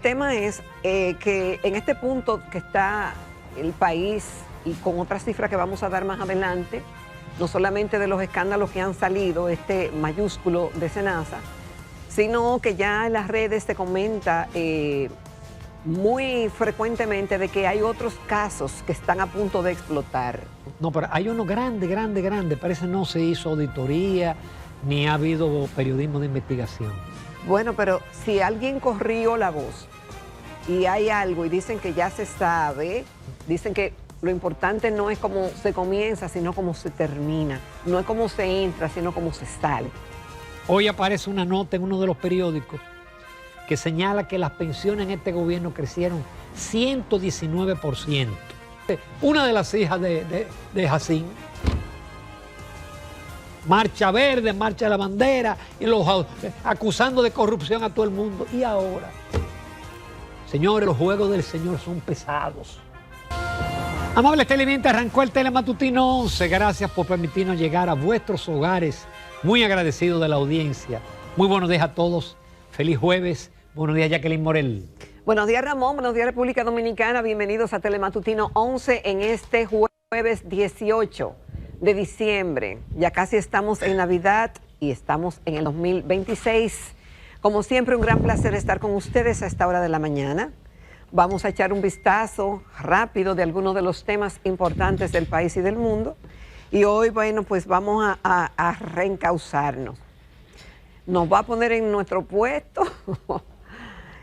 tema es que en este punto que está el país y con otras cifras que vamos a dar más adelante, no solamente de los escándalos que han salido, este mayúsculo de SENASA, sino que ya en las redes se comenta muy frecuentemente de que hay otros casos que están a punto de explotar. No, pero hay uno grande, parece no se hizo auditoría, ni ha habido periodismo de investigación. Bueno, pero si alguien corrió la voz y hay algo y dicen que ya se sabe, dicen que lo importante no es cómo se comienza, sino cómo se termina. No es cómo se entra, sino cómo se sale. Hoy aparece una nota en uno de los periódicos que señala que las pensiones en este gobierno crecieron 119%. Una de las hijas de Jacín, marcha verde, marcha de la bandera, y los acusando de corrupción a todo el mundo. Y ahora, señores, los juegos del Señor son pesados. Amables televidentes, arrancó el Telematutino 11. Gracias por permitirnos llegar a vuestros hogares. Muy agradecido de la audiencia. Muy buenos días a todos. Feliz jueves. Buenos días, Jacqueline Morel. Buenos días, Ramón. Buenos días, República Dominicana. Bienvenidos a Telematutino 11 en este jueves 18 de diciembre. Ya casi estamos en Navidad y estamos en el 2026. Como siempre, un gran placer estar con ustedes a esta hora de la mañana. Vamos a echar un vistazo rápido de algunos de los temas importantes del país y del mundo. Y hoy, bueno, pues vamos a reencauzarnos. Nos va a poner en nuestro puesto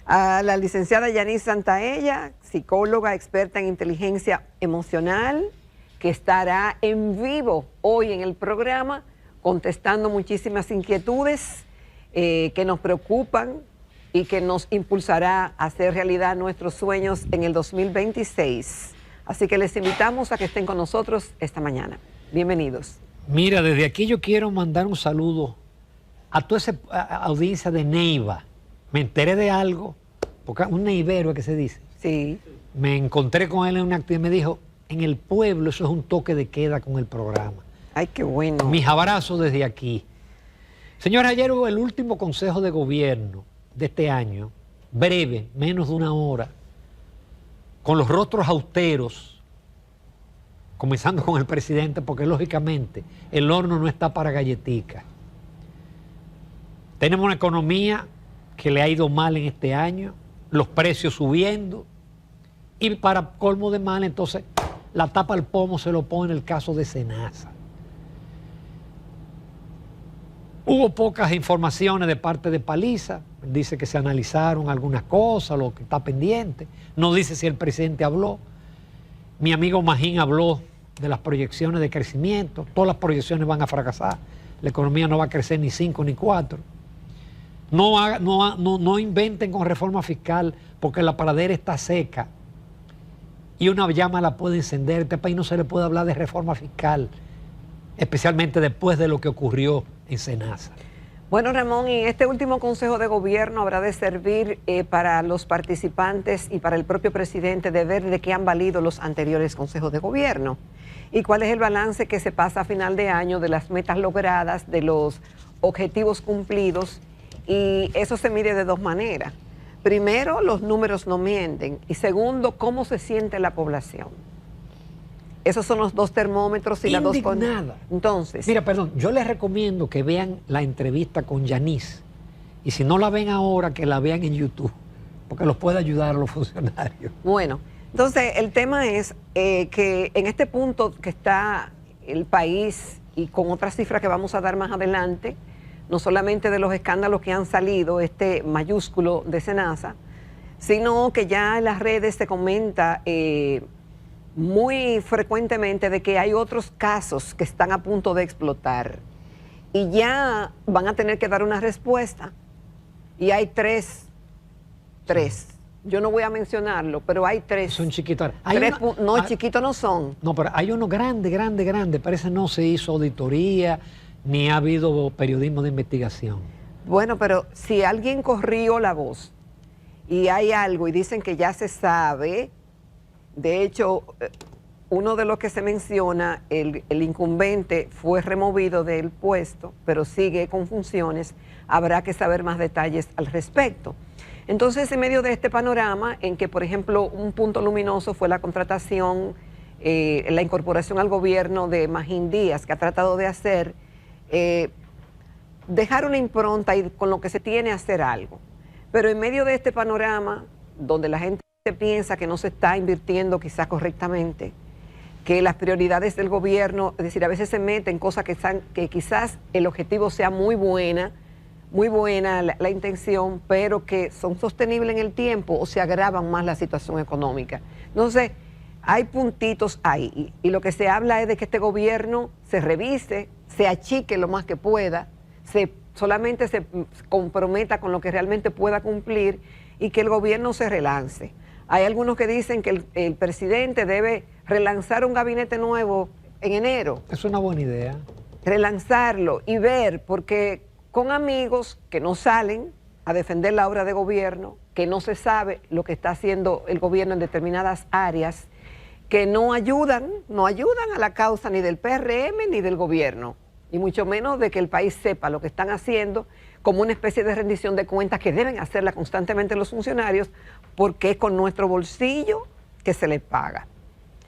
a la licenciada Yanis Santaella, psicóloga experta en inteligencia emocional, que estará en vivo hoy en el programa contestando muchísimas inquietudes que nos preocupan y que nos impulsará a hacer realidad nuestros sueños en el 2026. Así que les invitamos a que estén con nosotros esta mañana. Bienvenidos. Mira, desde aquí yo quiero mandar un saludo a toda esa audiencia de Neiva. Me enteré de algo, porque un neivero es que se dice. Sí. Me encontré con él en un acto y me dijo, en el pueblo eso es un toque de queda con el programa. Ay, qué bueno. Mis abrazos desde aquí. Señores, ayer hubo el último consejo de gobierno de este año, breve, menos de una hora, con los rostros austeros, comenzando con el presidente, porque lógicamente el horno no está para galleticas. Tenemos una economía que le ha ido mal en este año, los precios subiendo, y para colmo de mal, entonces, la tapa al pomo se lo pone en el caso de SENASA. Hubo pocas informaciones de parte de Paliza, dice que se analizaron algunas cosas, lo que está pendiente, no dice si el presidente habló. Mi amigo Magín habló de las proyecciones de crecimiento, todas las proyecciones van a fracasar, la economía no va a crecer ni 5 ni 4. No inventen con reforma fiscal, porque la pradera está seca y una llama la puede encender. A este país no se le puede hablar de reforma fiscal, especialmente después de lo que ocurrió en SENASA. Bueno, Ramón, y este último consejo de gobierno habrá de servir para los participantes y para el propio presidente de ver de qué han valido los anteriores consejos de gobierno y cuál es el balance que se pasa a final de año de las metas logradas, de los objetivos cumplidos, y eso se mide de dos maneras. Primero, los números no mienten, y segundo, cómo se siente la población. Esos son los dos termómetros y las dos... Entonces... Mira, perdón, yo les recomiendo que vean la entrevista con Yanis. Y si no la ven ahora, que la vean en YouTube, porque los puede ayudar a los funcionarios. Bueno, entonces el tema es que en este punto que está el país y con otras cifras que vamos a dar más adelante, no solamente de los escándalos que han salido, este mayúsculo de SENASA, sino que ya en las redes se comenta... muy frecuentemente de que hay otros casos que están a punto de explotar y ya van a tener que dar una respuesta. Y hay tres. Yo no voy a mencionarlo, pero hay tres. Son chiquitos. Chiquitos no son. No, pero hay uno grande. Parece no se hizo auditoría, ni ha habido periodismo de investigación. Bueno, pero si alguien corrió la voz y hay algo y dicen que ya se sabe... De hecho, uno de los que se menciona, el incumbente fue removido del puesto, pero sigue con funciones. Habrá que saber más detalles al respecto. Entonces, en medio de este panorama, en que, por ejemplo, un punto luminoso fue la contratación, la incorporación al gobierno de Magín Díaz, que ha tratado de hacer, dejar una impronta y con lo que se tiene hacer algo. Pero en medio de este panorama, donde la gente piensa que no se está invirtiendo quizás correctamente, que las prioridades del gobierno, es decir, a veces se meten cosas que quizás el objetivo sea muy buena la intención, pero que son sostenibles en el tiempo o se agravan más la situación económica. Entonces, hay puntitos ahí y lo que se habla es de que este gobierno se revise, se achique lo más que pueda, solamente se comprometa con lo que realmente pueda cumplir y que el gobierno se relance. Hay algunos que dicen que el presidente debe relanzar un gabinete nuevo en enero. Es una buena idea. Relanzarlo y ver, porque con amigos que no salen a defender la obra de gobierno, que no se sabe lo que está haciendo el gobierno en determinadas áreas, que no ayudan a la causa ni del PRM ni del gobierno, y mucho menos de que el país sepa lo que están haciendo, como una especie de rendición de cuentas que deben hacerla constantemente los funcionarios, porque es con nuestro bolsillo que se les paga.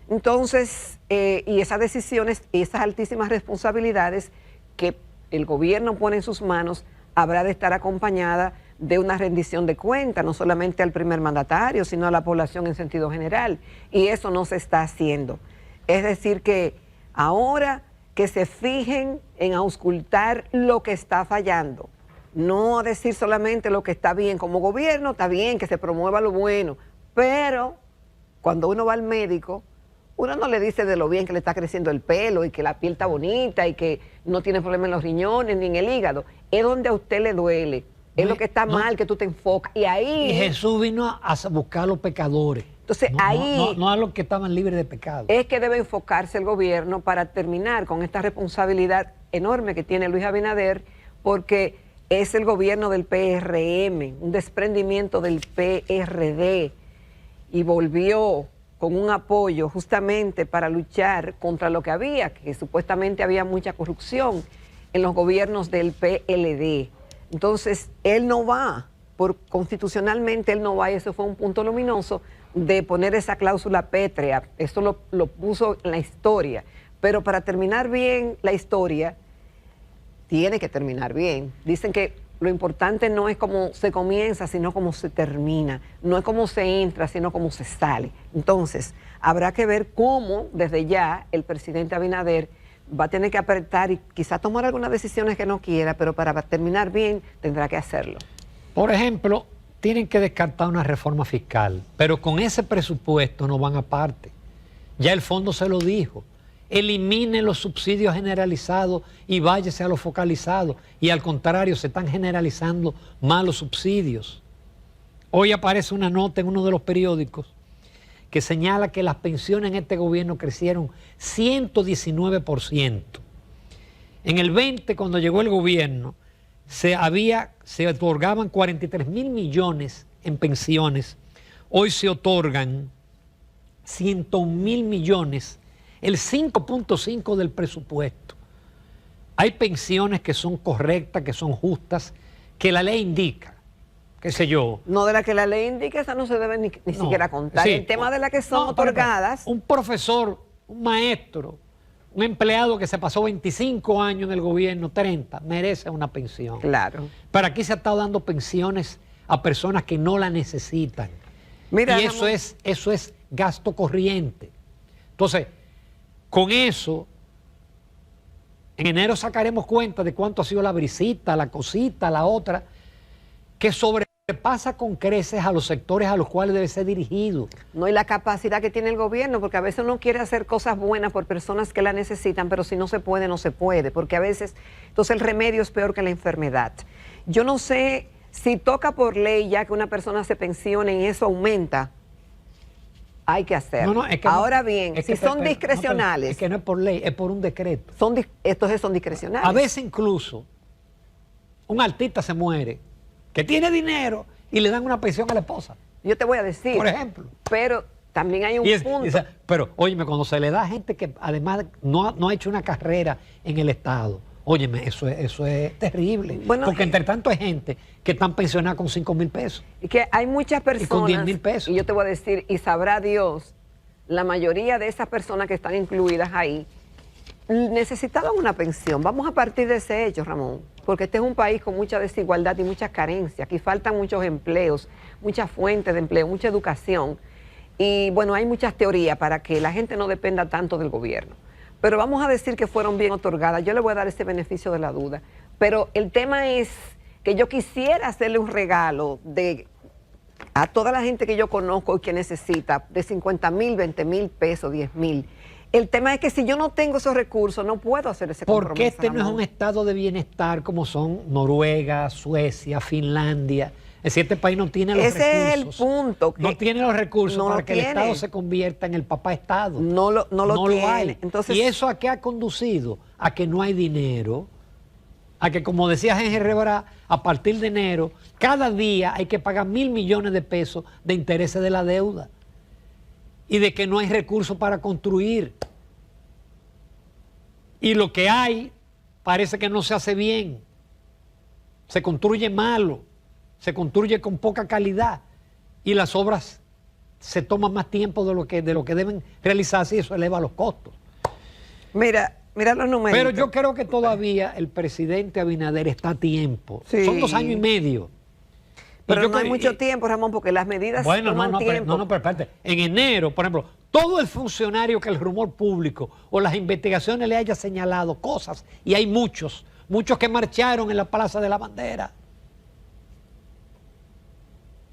Entonces, y esas decisiones y esas altísimas responsabilidades que el gobierno pone en sus manos, habrá de estar acompañada de una rendición de cuentas, no solamente al primer mandatario, sino a la población en sentido general. Y eso no se está haciendo. Es decir, que ahora que se fijen en auscultar lo que está fallando, no decir solamente lo que está bien. Como gobierno está bien que se promueva lo bueno, pero cuando uno va al médico, uno no le dice de lo bien que le está creciendo el pelo y que la piel está bonita y que no tiene problema en los riñones ni en el hígado. Es donde a usted le duele, es lo que está mal, que tú te enfocas. Y ahí... Y Jesús vino a buscar a los pecadores. Entonces ahí... No a los que estaban libres de pecado. Es que debe enfocarse el gobierno para terminar con esta responsabilidad enorme que tiene Luis Abinader, porque es el gobierno del PRM, un desprendimiento del PRD, y volvió con un apoyo justamente para luchar contra lo que había, que supuestamente había mucha corrupción en los gobiernos del PLD. Entonces, él no va, constitucionalmente él no va, y eso fue un punto luminoso de poner esa cláusula pétrea. Eso lo puso en la historia. Pero para terminar bien la historia, tiene que terminar bien. Dicen que lo importante no es cómo se comienza, sino cómo se termina. No es cómo se entra, sino cómo se sale. Entonces, habrá que ver cómo, desde ya, el presidente Abinader va a tener que apretar y quizá tomar algunas decisiones que no quiera, pero para terminar bien tendrá que hacerlo. Por ejemplo, tienen que descartar una reforma fiscal, pero con ese presupuesto no van aparte. Ya el fondo se lo dijo. Elimine los subsidios generalizados y váyase a los focalizados. Y al contrario, se están generalizando más los subsidios. Hoy aparece una nota en uno de los periódicos que señala que las pensiones en este gobierno crecieron 119%. En el 20, cuando llegó el gobierno, se otorgaban 43.000 millones en pensiones. Hoy se otorgan 101.000 millones, el 5.5 del presupuesto. Hay pensiones que son correctas, que son justas, que la ley indica, qué sé yo. No, de la que la ley indica, esa no se debe ni siquiera contar. Sí. El tema de la que son otorgadas. Un profesor, un maestro, un empleado que se pasó 25 años en el gobierno, 30, merece una pensión. Claro. Pero aquí se ha estado dando pensiones a personas que no la necesitan. Mira, y eso es gasto corriente. Entonces, con eso, en enero sacaremos cuenta de cuánto ha sido la brisita, la cosita, la otra, que sobrepasa con creces a los sectores a los cuales debe ser dirigido. No, y la capacidad que tiene el gobierno, porque a veces uno quiere hacer cosas buenas por personas que la necesitan, pero si no se puede, no se puede, porque a veces, entonces el remedio es peor que la enfermedad. Yo no sé si toca por ley ya que una persona se pensione y eso aumenta. Hay que hacerlo. Ahora bien, si son discrecionales. Es que no es por ley, es por un decreto. Estos son discrecionales. A veces incluso un artista se muere, que tiene dinero, y le dan una pensión a la esposa. Yo te voy a decir. Por ejemplo. Pero también hay un punto. Pero, óyeme, cuando se le da a gente que además no ha hecho una carrera en el Estado, Óyeme, eso es terrible. Bueno, porque entre tanto hay gente que están pensionadas con 5,000 pesos. Y que hay muchas personas, y con 10,000 pesos. Y yo te voy a decir, y sabrá Dios, la mayoría de esas personas que están incluidas ahí necesitaban una pensión. Vamos a partir de ese hecho, Ramón, porque este es un país con mucha desigualdad y muchas carencias. Aquí faltan muchos empleos, muchas fuentes de empleo, mucha educación. Y bueno, hay muchas teorías para que la gente no dependa tanto del gobierno. Pero vamos a decir que fueron bien otorgadas. Yo le voy a dar ese beneficio de la duda. Pero el tema es que yo quisiera hacerle un regalo a toda la gente que yo conozco y que necesita de 50,000, 20,000 pesos, 10,000. El tema es que si yo no tengo esos recursos, no puedo hacer ese compromiso. Porque este no es un estado de bienestar como son Noruega, Suecia, Finlandia. Es decir, este país no tiene los recursos. Ese es el punto. No tiene los recursos para que el Estado se convierta en el papá Estado. No lo tiene. Hay. Entonces, ¿y eso a qué ha conducido? A que no hay dinero, a que, como decía Henry Rivera, a partir de enero, cada día hay que pagar 1.000 millones de pesos de intereses de la deuda. Y de que no hay recursos para construir. Y lo que hay parece que no se hace bien. Se construye malo. Se construye con poca calidad y las obras se toman más tiempo de lo que deben realizarse y eso eleva los costos. Mira los números. Pero yo creo que todavía el presidente Abinader está a tiempo. Sí. Son 2 años y medio. Pero no hay mucho tiempo, Ramón, porque las medidas toman tiempo. Pero espérate. En enero, por ejemplo, todo el funcionario que el rumor público o las investigaciones le haya señalado cosas, y hay muchos que marcharon en la Plaza de la Bandera,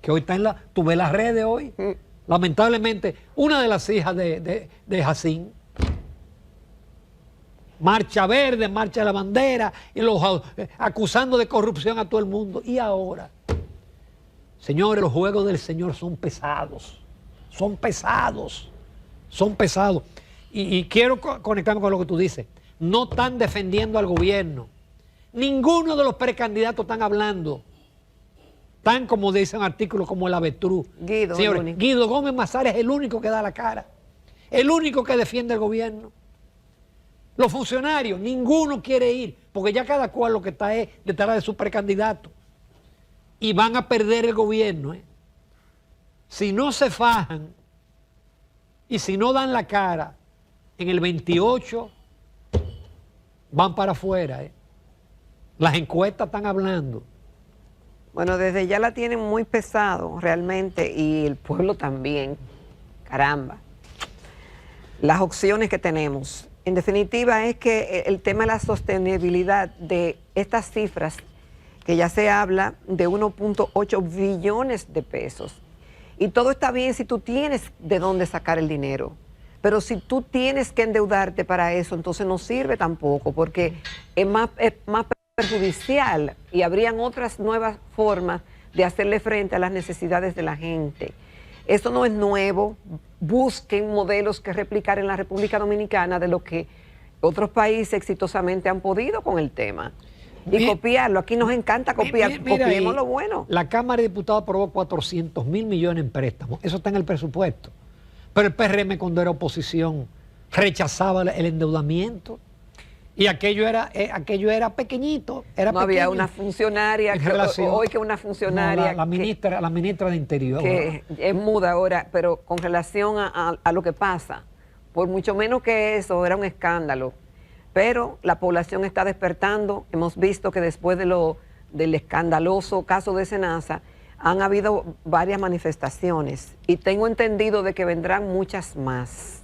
que hoy está tú ves las redes hoy, lamentablemente, una de las hijas de Jacín, marcha verde, marcha de la bandera, y acusando de corrupción a todo el mundo. Y ahora, señores, los juegos del Señor son pesados, y quiero conectarme con lo que tú dices. No están defendiendo al gobierno, ninguno de los precandidatos están hablando. Tan como dice un artículo como el Avestruz. Guido Gómez Mazara es el único que da la cara. El único que defiende el gobierno. Los funcionarios, ninguno quiere ir, porque ya cada cual lo que está es detrás de su precandidato. Y van a perder el gobierno. Si no se fajan y si no dan la cara, en el 28 van para afuera. Las encuestas están hablando. Bueno, desde ya la tienen muy pesado realmente y el pueblo también. Caramba. Las opciones que tenemos. En definitiva es que el tema de la sostenibilidad de estas cifras, que ya se habla de 1.8 billones de pesos. Y todo está bien si tú tienes de dónde sacar el dinero. Pero si tú tienes que endeudarte para eso, entonces no sirve tampoco, porque es más perjudicial y habrían otras nuevas formas de hacerle frente a las necesidades de la gente. Eso no es nuevo. Busquen modelos que replicar en la República Dominicana de lo que otros países exitosamente han podido con el tema. Y copiarlo. Aquí nos encanta copiar. Copiemos lo bueno. La Cámara de Diputados aprobó 400,000 millones en préstamos. Eso está en el presupuesto. Pero el PRM, cuando era oposición, rechazaba el endeudamiento. Y aquello era pequeñito. No había una funcionaria, hoy que una funcionaria... No, la ministra de Interior. Que es muda ahora, pero con relación a lo que pasa, por mucho menos que eso, era un escándalo. Pero la población está despertando. Hemos visto que después del escandaloso caso de Senasa, han habido varias manifestaciones. Y tengo entendido de que vendrán muchas más.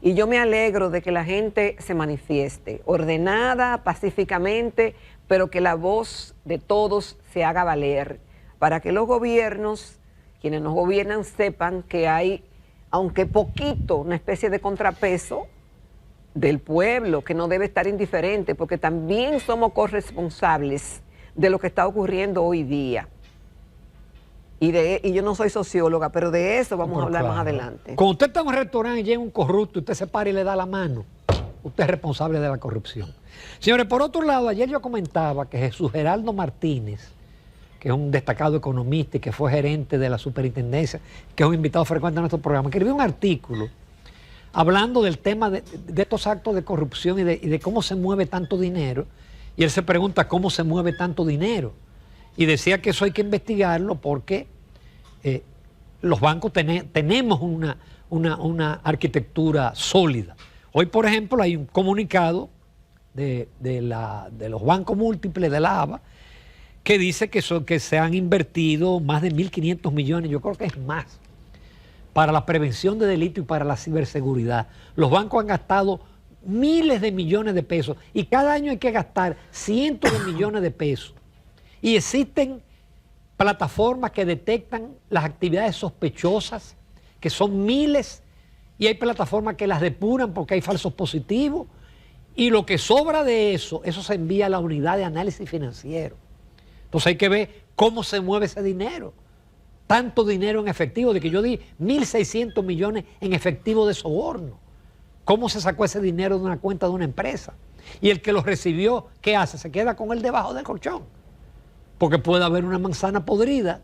Y yo me alegro de que la gente se manifieste, ordenada, pacíficamente, pero que la voz de todos se haga valer, para que los gobiernos, quienes nos gobiernan, sepan que hay, aunque poquito, una especie de contrapeso del pueblo, que no debe estar indiferente, porque también somos corresponsables de lo que está ocurriendo hoy día. Y yo no soy socióloga, pero de eso vamos a hablar más adelante. Cuando usted está en un restaurante y llega un corrupto, usted se para y le da la mano, usted es responsable de la corrupción. Señores, por otro lado, ayer yo comentaba que Jesús Geraldo Martínez, que es un destacado economista y que fue gerente de la superintendencia, que es un invitado frecuente a nuestro programa, escribió un artículo hablando del tema de estos actos de corrupción y de cómo se mueve tanto dinero, Y él se pregunta cómo se mueve tanto dinero. Y decía que eso hay que investigarlo porque los bancos tenemos una arquitectura sólida. Hoy, por ejemplo, hay un comunicado de los bancos múltiples de la ABA que dice que se han invertido más de 1.500 millones, yo creo que es más, para la prevención de delito y para la ciberseguridad. Los bancos han gastado miles de millones de pesos y cada año hay que gastar cientos de millones de pesos. Y existen plataformas que detectan las actividades sospechosas, que son miles, y hay plataformas que las depuran porque hay falsos positivos, y lo que sobra de eso se envía a la unidad de análisis financiero. Entonces hay que ver cómo se mueve ese dinero. Tanto dinero en efectivo, de que yo di 1.600 millones en efectivo de soborno. ¿Cómo se sacó ese dinero de una cuenta de una empresa? Y el que lo recibió, ¿qué hace? Se queda con él debajo del colchón. Porque puede haber una manzana podrida.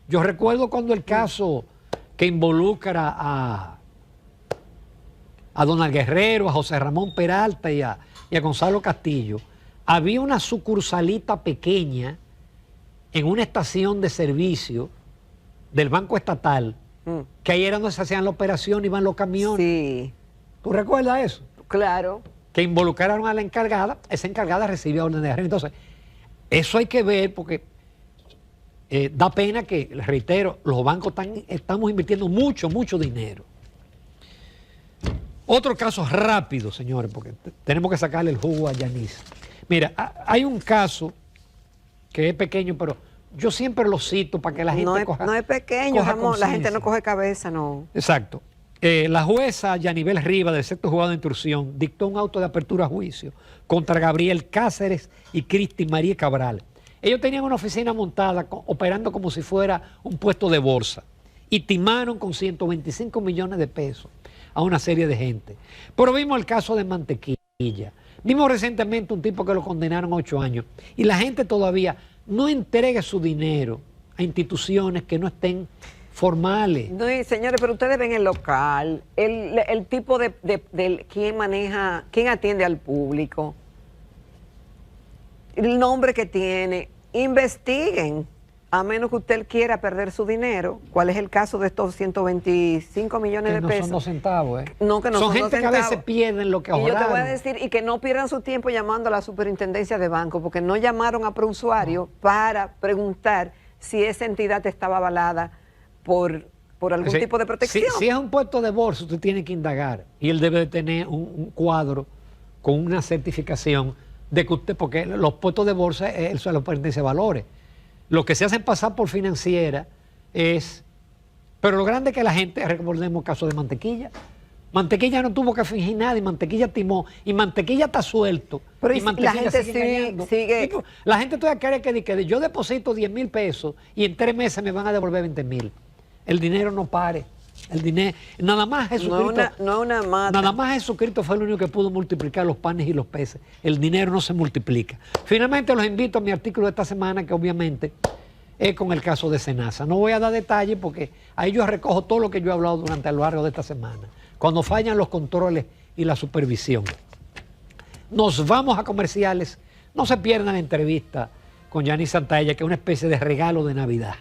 Yo recuerdo cuando el caso que involucra a Donald Guerrero, a José Ramón Peralta y a Gonzalo Castillo, había una sucursalita pequeña en una estación de servicio del Banco Estatal, que ahí era donde se hacían la operación, iban los camiones. Sí. ¿Tú recuerdas eso? Claro. Que involucraron a la encargada, esa encargada recibía orden de arresto. Entonces, eso hay que ver porque da pena que, les reitero, los bancos estamos invirtiendo mucho dinero. Otro caso rápido, señores, porque tenemos que sacarle el jugo a Yanis. Mira, hay un caso que es pequeño, pero yo siempre lo cito para que la gente no es pequeño, Ramón, la gente no coge cabeza, no. Exacto. La jueza Yanibel Rivas del sexto juzgado de instrucción dictó un auto de apertura a juicio contra Gabriel Cáceres y Cristi María Cabral. Ellos tenían una oficina montada operando como si fuera un puesto de bolsa y timaron con 125 millones de pesos a una serie de gente. Pero vimos el caso de Mantequilla. Vimos recientemente un tipo que lo condenaron a 8 años y la gente todavía no entrega su dinero a instituciones que no estén formales. No, y señores, pero ustedes ven el local, el tipo de quién maneja, quién atiende al público, el nombre que tiene, investiguen, a menos que usted quiera perder su dinero. ¿Cuál es el caso de estos 125 millones de pesos? No son 2 centavos, ¿eh? No, que no son gente 2 que a veces pierden lo que ahorraron. Y yo te voy a decir, y que no pierdan su tiempo llamando a la superintendencia de banco, porque no llamaron a prousuario para preguntar si esa entidad estaba avalada por algún tipo de protección. Si es un puesto de bolsa, usted tiene que indagar. Y él debe de tener un cuadro con una certificación de que usted, porque los puestos de bolsa, eso lo pertenece a valores. Lo que se hacen pasar por financiera es... Pero lo grande es que la gente, recordemos el caso de Mantequilla. Mantequilla no tuvo que fingir nada y Mantequilla timó. Y Mantequilla está suelto. Pero y la gente sigue... La gente todavía cree que yo deposito 10.000 pesos y en 3 meses me van a devolver 20.000. El dinero no pare. El dinero... Nada más Jesucristo... Nada más Jesucristo fue el único que pudo multiplicar los panes y los peces. El dinero no se multiplica. Finalmente los invito a mi artículo de esta semana, que obviamente es con el caso de Senasa. No voy a dar detalles porque ahí yo recojo todo lo que yo he hablado durante a lo largo de esta semana. Cuando fallan los controles y la supervisión. Nos vamos a comerciales. No se pierdan la entrevista con Yanis Santaella, que es una especie de regalo de Navidad.